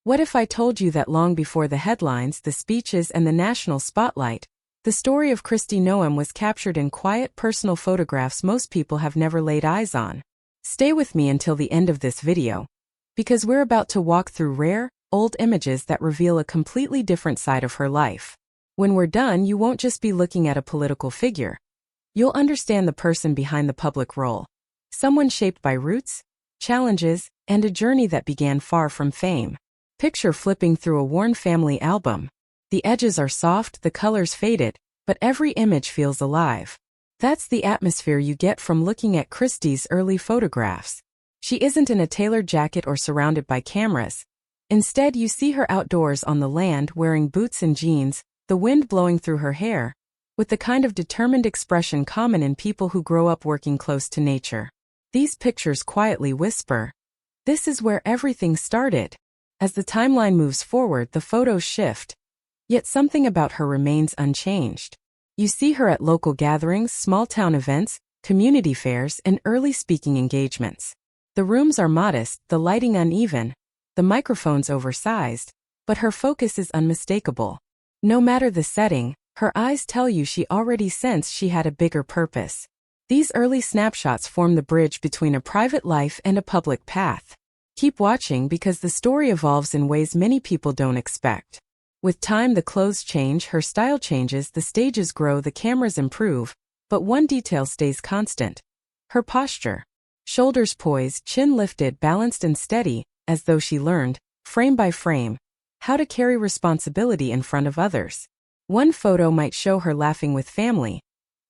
What if I told you that long before the headlines, the speeches, and the national spotlight, the story of Kristi Noem was captured in quiet personal photographs most people have never laid eyes on? Stay with me until the end of this video, because we're about to walk through rare, old images that reveal a completely different side of her life. When we're done, you won't just be looking at a political figure. You'll understand the person behind the public role. Someone shaped by roots, challenges, and a journey that began far from fame. Picture flipping through a worn family album. The edges are soft, the colors faded, but every image feels alive. That's the atmosphere you get from looking at Kristi's early photographs. She isn't in a tailored jacket or surrounded by cameras. Instead, you see her outdoors on the land wearing boots and jeans, the wind blowing through her hair, with the kind of determined expression common in people who grow up working close to nature. These pictures quietly whisper, "This is where everything started." As the timeline moves forward, the photos shift. Yet something about her remains unchanged. You see her at local gatherings, small-town events, community fairs, and early speaking engagements. The rooms are modest, the lighting uneven, the microphones oversized, but her focus is unmistakable. No matter the setting, her eyes tell you she already sensed she had a bigger purpose. These early snapshots form the bridge between a private life and a public path. Keep watching because the story evolves in ways many people don't expect. With time, the clothes change, her style changes, the stages grow, the cameras improve, but one detail stays constant: her posture. Shoulders poised, chin lifted, balanced and steady, as though she learned, frame by frame, how to carry responsibility in front of others. One photo might show her laughing with family.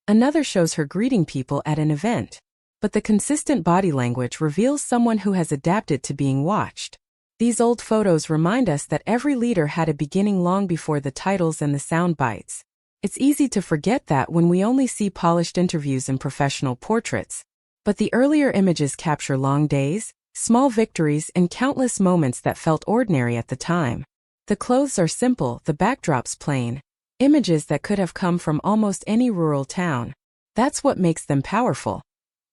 Another shows her greeting people at an event. But the consistent body language reveals someone who has adapted to being watched. These old photos remind us that every leader had a beginning long before the titles and the sound bites. It's easy to forget that when we only see polished interviews and professional portraits. But the earlier images capture long days, small victories, and countless moments that felt ordinary at the time. The clothes are simple, the backdrops plain. Images that could have come from almost any rural town. That's what makes them powerful.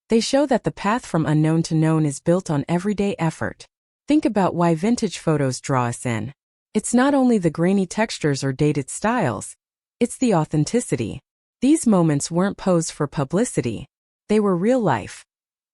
They show that the path from unknown to known is built on everyday effort. Think about why vintage photos draw us in. It's not only the grainy textures or dated styles, it's the authenticity. These moments weren't posed for publicity. They were real life.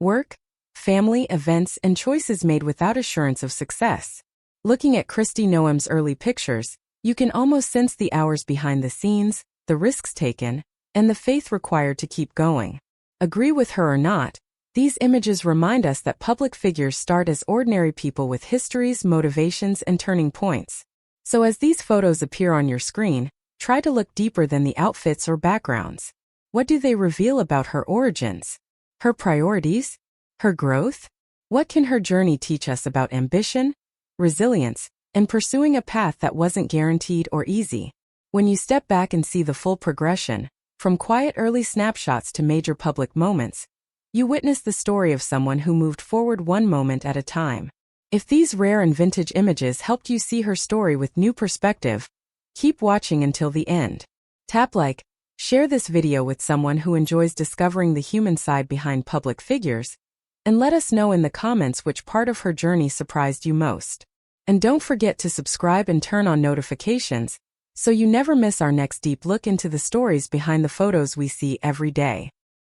Work, family, events, and choices made without assurance of success. Looking at Kristi Noem's early pictures, you can almost sense the hours behind the scenes, the risks taken, and the faith required to keep going. Agree with her or not, these images remind us that public figures start as ordinary people with histories, motivations, and turning points. So as these photos appear on your screen, try to look deeper than the outfits or backgrounds. What do they reveal about her origins? Her priorities? Her growth? What can her journey teach us about ambition, resilience, and pursuing a path that wasn't guaranteed or easy? When you step back and see the full progression, from quiet early snapshots to major public moments, you witness the story of someone who moved forward one moment at a time. If these rare and vintage images helped you see her story with new perspective, keep watching until the end. Tap like, share this video with someone who enjoys discovering the human side behind public figures, and let us know in the comments which part of her journey surprised you most. And don't forget to subscribe and turn on notifications, so you never miss our next deep look into the stories behind the photos we see every day.